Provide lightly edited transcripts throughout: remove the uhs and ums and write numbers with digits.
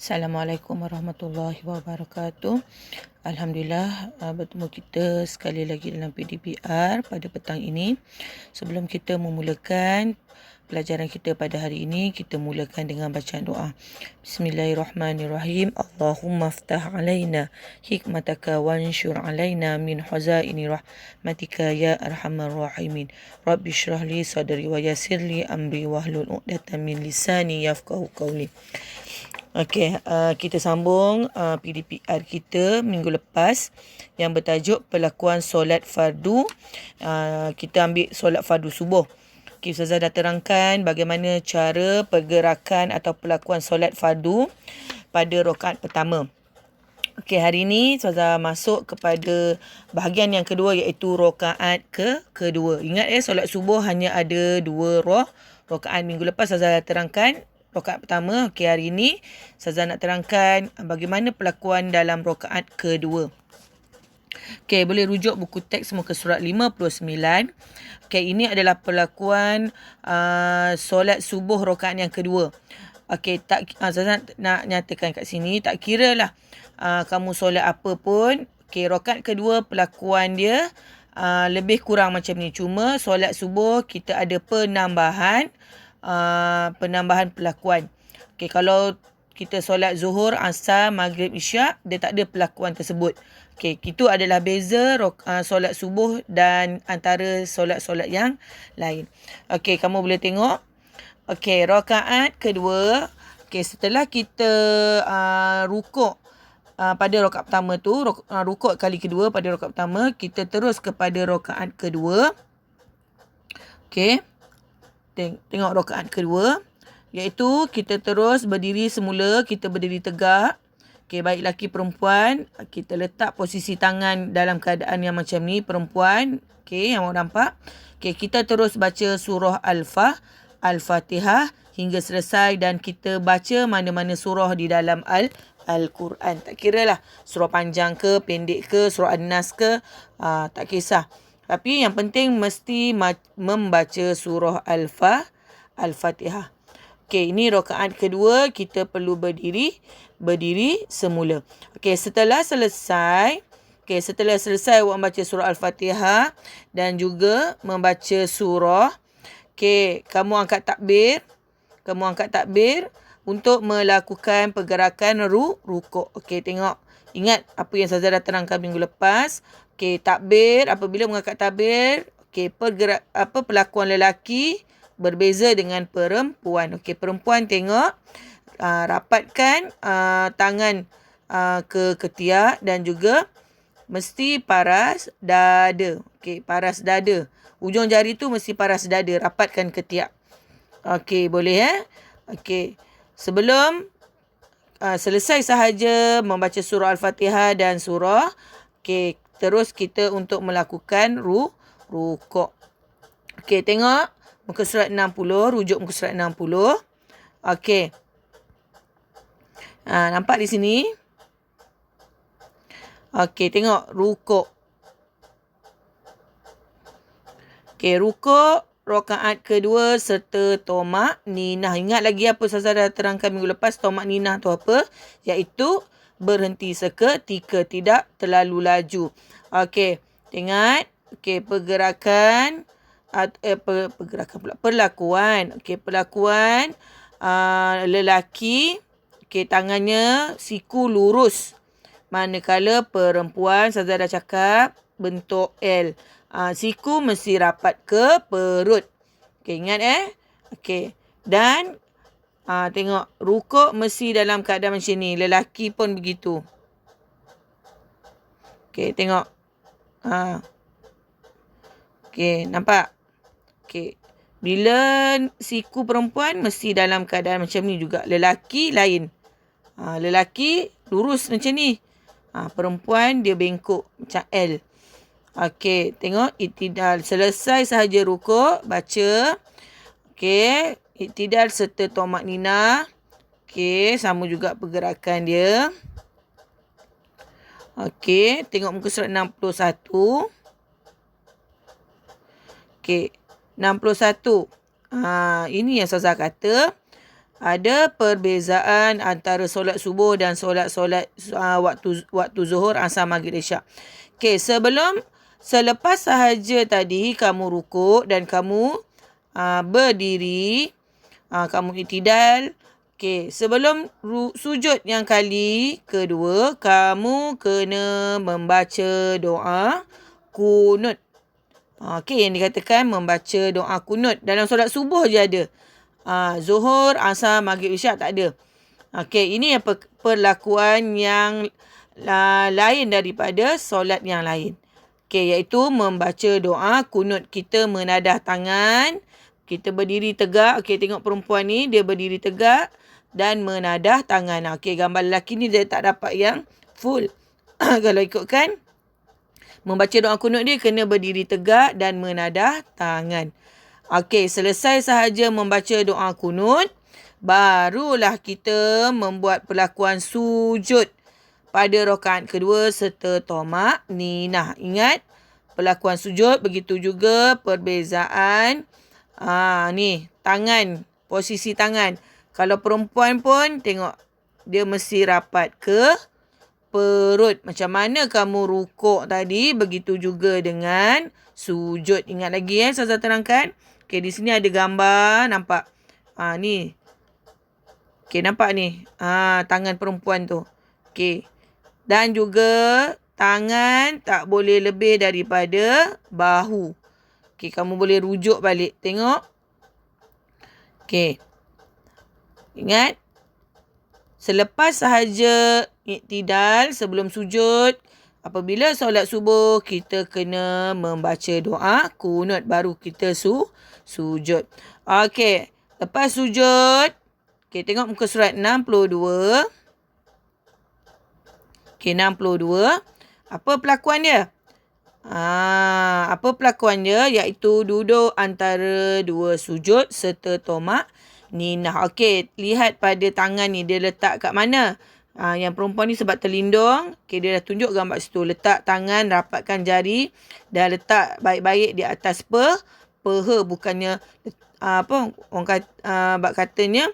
Assalamualaikum warahmatullahi wabarakatuh. Alhamdulillah bertemu kita sekali lagi dalam PDPR pada petang ini. Sebelum kita memulakan pelajaran kita pada hari ini, kita mulakan dengan bacaan doa. Bismillahirrahmanirrahim. Allahumma aftah alaina hikmataka wanshur alaina min khazaini rahmatika ya arhamar rahimin. Rabbi shrah li sadri wa yassir li amri wahlul 'uqdatam min lisani yafqahu qawli. Okey, kita sambung PDPR kita minggu lepas yang bertajuk pelakuan solat fardu. Kita ambil solat fardu subuh. Okey, Ustazah dah terangkan bagaimana cara pergerakan atau pelakuan solat fardu pada rakaat pertama. Okey, hari ini Ustazah masuk kepada bahagian yang kedua, iaitu rakaat kedua. Ingat solat subuh hanya ada 2 rakaat. Minggu lepas Ustazah dah terangkan rakaat pertama. Okey, hari ini Ustazah nak terangkan bagaimana pelakuan dalam rakaat kedua. Okey, boleh rujuk buku teks muka surat 59. Okey, ini adalah pelakuan solat subuh rakaat yang kedua. Okey, Ustazah nak nyatakan kat sini, tak kiralah kamu solat apa pun. Okey, rakaat kedua pelakuan dia lebih kurang macam ni. Cuma solat subuh kita ada penambahan pelakuan. Okey, kalau kita solat zuhur, asar, maghrib, isyak, dia tak ada pelakuan tersebut. Okey, itu adalah beza solat subuh dan antara solat-solat yang lain. Okey, kamu boleh tengok. Okey, rakaat kedua. Okey, setelah kita rukuk pada rakaat pertama tu, rukuk kali kedua pada rakaat pertama, kita terus kepada rakaat kedua. Okey, tengok rakaat kedua, iaitu kita terus berdiri semula, kita berdiri tegak. Okey, baik lelaki perempuan, kita letak posisi tangan dalam keadaan yang macam ni, perempuan. Okey, yang awak nampak. Okey, kita terus baca surah Al-Fatihah hingga selesai, dan kita baca mana-mana surah di dalam Al-Quran. Tak kiralah surah panjang ke, pendek ke, surah An-Nas ke, tak kisah. Tapi yang penting mesti membaca surah Al-Fatihah. Okey, ini rakaat kedua, kita perlu berdiri semula. Okey, setelah selesai awak membaca surah Al-Fatihah dan juga membaca surah. Okey, kamu angkat takbir untuk melakukan pergerakan rukuk. Okey, tengok. Ingat apa yang Ustazah dah terangkan minggu lepas. Okey, takbir, apabila mengangkat takbir, okey, pelakuan lelaki berbeza dengan perempuan. Okey, perempuan tengok, rapatkan tangan ke ketiak dan juga mesti paras dada. Okey, paras dada. Ujung jari tu mesti paras dada, rapatkan ketiak. Okey, boleh Okey, sebelum selesai sahaja membaca surah Al-Fatihah dan surah, okey, terus kita untuk melakukan rukuk. Okey, tengok muka surat 60, rujuk muka surat 60. Okey. Nampak di sini? Okey, tengok rukuk. Okey, rukuk rakaat kedua serta tomak ninah. Ingat lagi apa Ustazah dah terangkan minggu lepas, tomak ninah tu apa? Iaitu berhenti seketika, tidak terlalu laju. Okey, ingat. Okey, pergerakan perlakuan. Okey, perlakuan lelaki. Okey, tangannya siku lurus. Manakala perempuan, Ustazah dah cakap, bentuk L. Siku mesti rapat ke perut. Okey, ingat Okey, dan tengok, rukuk mesti dalam keadaan macam ni. Lelaki pun begitu. Okey, tengok. Okey, nampak? Okey, bila siku perempuan mesti dalam keadaan macam ni juga. Lelaki lain. Lelaki lurus macam ni. Perempuan dia bengkok macam L. Okey, tengok iktidal. Selesai sahaja rukuk, baca. Okey, iktidal serta tomak ninah. Okey, sama juga pergerakan dia. Okey, tengok muka surat 61. Okey, 61. Ini yang Ustazah kata. ada perbezaan antara solat subuh dan solat-solat waktu zuhur, asar, maghrib, isyak. Okey, selepas sahaja tadi kamu rukuk dan kamu berdiri, kamu iktidal. Okey, sebelum sujud yang kali kedua, kamu kena membaca doa kunut. Okey, yang dikatakan membaca doa kunut. Dalam solat subuh je ada. Zuhur, asar, maghrib, isyak tak ada. Okey, ini yang perlakuan yang lain daripada solat yang lain. Okey, iaitu membaca doa kunut. Kita menadah tangan, kita berdiri tegak. Okey, tengok perempuan ni, dia berdiri tegak dan menadah tangan. Okey, gambar lelaki ni dia tak dapat yang full. Kalau ikutkan, membaca doa kunut dia kena berdiri tegak dan menadah tangan. Okey, selesai sahaja membaca doa kunut, barulah kita membuat perlakuan sujud pada rakaat kedua serta tomak ninah. Ingat, perlakuan sujud, begitu juga perbezaan ni tangan, posisi tangan. Kalau perempuan pun tengok, dia mesti rapat ke perut. Macam mana kamu rukuk tadi, begitu juga dengan sujud. Ingat lagi saya terangkan. Okey, di sini ada gambar, nampak? Ni. Okey, nampak ni? Tangan perempuan tu. Okey. Dan juga tangan tak boleh lebih daripada bahu. Okey, kamu boleh rujuk balik. Tengok. Okey. Ingat. Selepas sahaja iktidal sebelum sujud, apabila solat subuh, kita kena membaca doa kunut. Baru kita sujud. Okey. Lepas sujud, okey, tengok muka surat 62. Okey, 62. Apa pelakuan dia? Apa pelakuan dia? Iaitu duduk antara dua sujud serta tomak ninah. Okey, lihat pada tangan ni, dia letak kat mana? Yang perempuan ni sebab terlindung. Okey, dia dah tunjuk gambar situ. Letak tangan, rapatkan jari. Dah letak baik-baik di atas peha. Bukannya, orang katanya,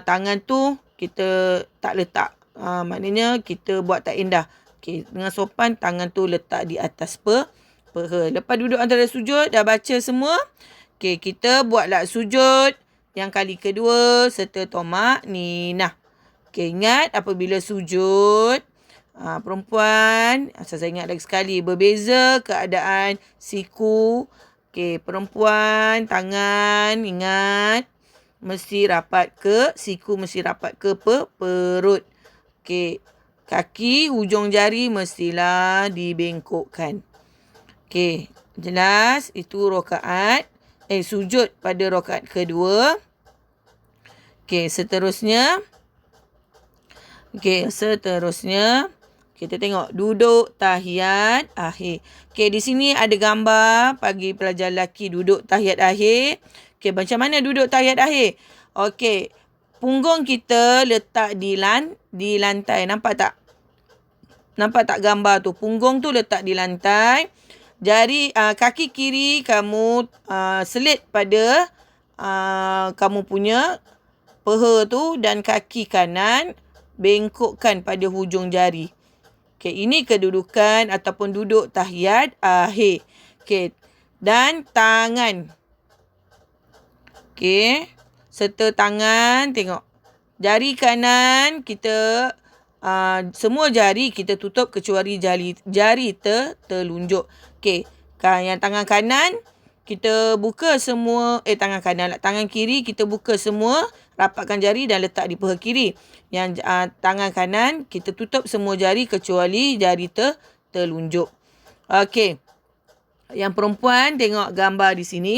tangan tu kita tak letak. Maknanya kita buat tak indah. Okey, dengan sopan tangan tu letak di atas peha. Lepas duduk antara sujud, dah baca semua. Okey, kita buatlah sujud yang kali kedua serta tomak ninah. Okey, ingat apabila sujud, perempuan, saya ingat lagi sekali, berbeza keadaan siku. Okey, perempuan, tangan, ingat, mesti rapat ke siku, mesti rapat ke perut. Okey, kaki, hujung jari mestilah dibengkokkan. Okey, jelas? Itu sujud pada rakaat kedua. Okey, seterusnya. Kita tengok duduk tahiyat akhir. Okey, di sini ada gambar bagi pelajar lelaki duduk tahiyat akhir. Okey, macam mana duduk tahiyat akhir? Okey, punggung kita letak di lantai. Nampak tak? Nampak tak gambar tu? Punggung tu letak di lantai. Jari kaki kiri kamu selit pada kamu punya peha tu, dan kaki kanan bengkokkan pada hujung jari. Okey, ini kedudukan ataupun duduk tahiyat akhir. Okey, dan tangan. Okey, serta tangan, tengok. Jari kanan kita, semua jari kita tutup kecuali jari telunjuk. Okey, yang tangan kanan kita buka semua, tangan kiri kita buka semua, rapatkan jari dan letak di peha kiri. Yang tangan kanan kita tutup semua jari kecuali jari telunjuk. Okey. Yang perempuan, tengok gambar di sini.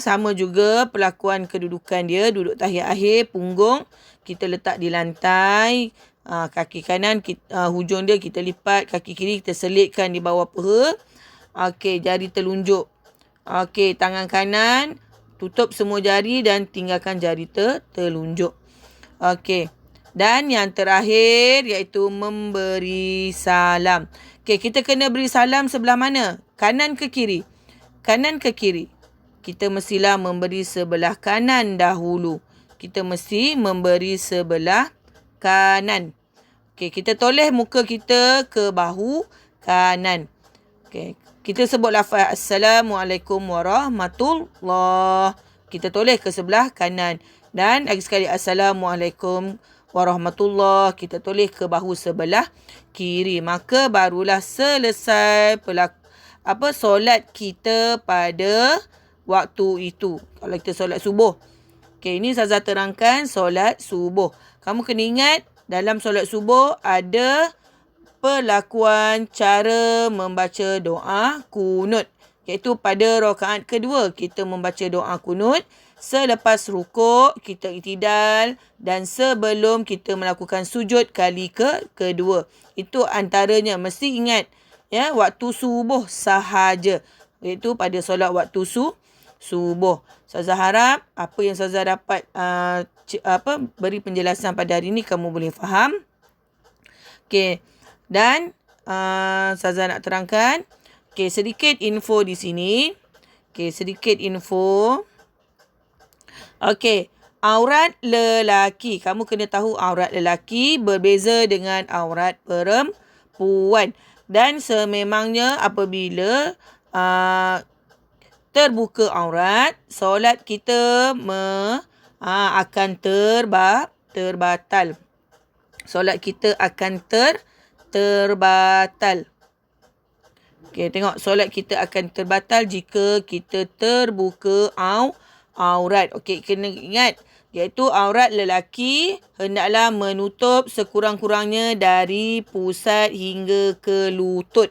Sama juga perlakuan kedudukan dia, duduk tahiyat akhir, punggung kita letak di lantai, kaki kanan hujung dia kita lipat, kaki kiri kita selitkan di bawah peha. Okey, jari telunjuk. Okey, tangan kanan tutup semua jari dan tinggalkan jari telunjuk. Okey. Dan yang terakhir iaitu memberi salam. Okey, kita kena beri salam sebelah mana? Kanan ke kiri? Kanan ke kiri? Kita mestilah memberi sebelah kanan dahulu. kita mesti memberi sebelah kanan. Okey, kita toleh muka kita ke bahu kanan. Okey, kita sebut lafaz Assalamualaikum warahmatullahi. Kita toleh ke sebelah kanan. Dan lagi sekali Assalamualaikum warahmatullahi. Kita toleh ke bahu sebelah kiri. Maka barulah selesai solat kita pada waktu itu. Kalau kita solat subuh. Okey, ini Ustazah terangkan solat subuh. Kamu kena ingat dalam solat subuh ada perlakuan cara membaca doa kunut. Iaitu pada rakaat kedua kita membaca doa kunut. Selepas rukuk kita iktidal. Dan sebelum kita melakukan sujud kali kedua. Itu antaranya. Mesti ingat. Ya, waktu subuh sahaja. Iaitu pada solat waktu subuh. Ustazah harap apa yang Ustazah dapat beri penjelasan pada hari ini kamu boleh faham. Okey. Dan Ustazah nak terangkan. Okey, sedikit info di sini. Okey, sedikit info. Okey, aurat lelaki. Kamu kena tahu aurat lelaki berbeza dengan aurat perempuan. Dan sememangnya apabila terbuka aurat, solat kita akan terbatal. Solat kita akan terbatal. Okey, tengok solat kita akan terbatal jika kita terbuka aurat. Okey, kena ingat iaitu aurat lelaki hendaklah menutup sekurang-kurangnya dari pusat hingga ke lutut.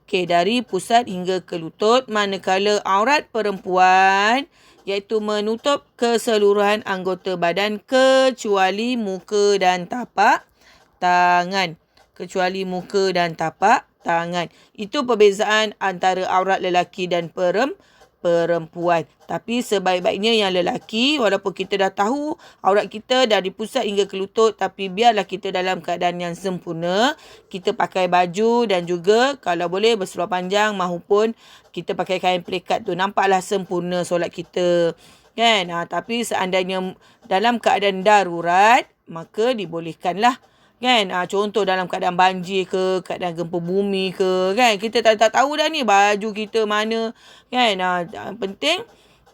Okey, dari pusat hingga ke lutut. Manakala aurat perempuan iaitu menutup keseluruhan anggota badan kecuali muka dan tapak tangan. Kecuali muka dan tapak tangan. Itu perbezaan antara aurat lelaki dan perempuan. Tapi sebaik-baiknya yang lelaki, walaupun kita dah tahu aurat kita dari pusat hingga ke lutut, tapi biarlah kita dalam keadaan yang sempurna. Kita pakai baju dan juga kalau boleh berseluar panjang mahupun kita pakai kain pelikat tu. Nampaklah sempurna solat kita. Kan? Tapi seandainya dalam keadaan darurat, maka dibolehkanlah. Kan? Contoh dalam keadaan banjir ke, keadaan gempa bumi ke, kan? Kita tak tahu dah ni baju kita mana. Kan? Yang penting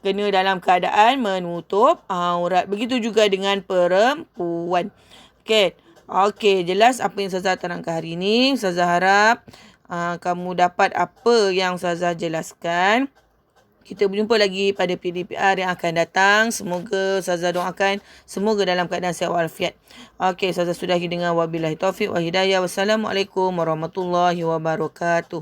kena dalam keadaan menutup aurat. Begitu juga dengan perempuan. Okay. Okey, jelas apa yang Ustazah terangkan hari ini. Ustazah harap kamu dapat apa yang Ustazah jelaskan. Kita berjumpa lagi pada PDPR yang akan datang. Semoga Ustazah doakan semoga dalam keadaan sihat walafiat. Okey, Ustazah sudahi dengan wabillahi taufiq wa hidayah. Wassalamualaikum warahmatullahi wabarakatuh.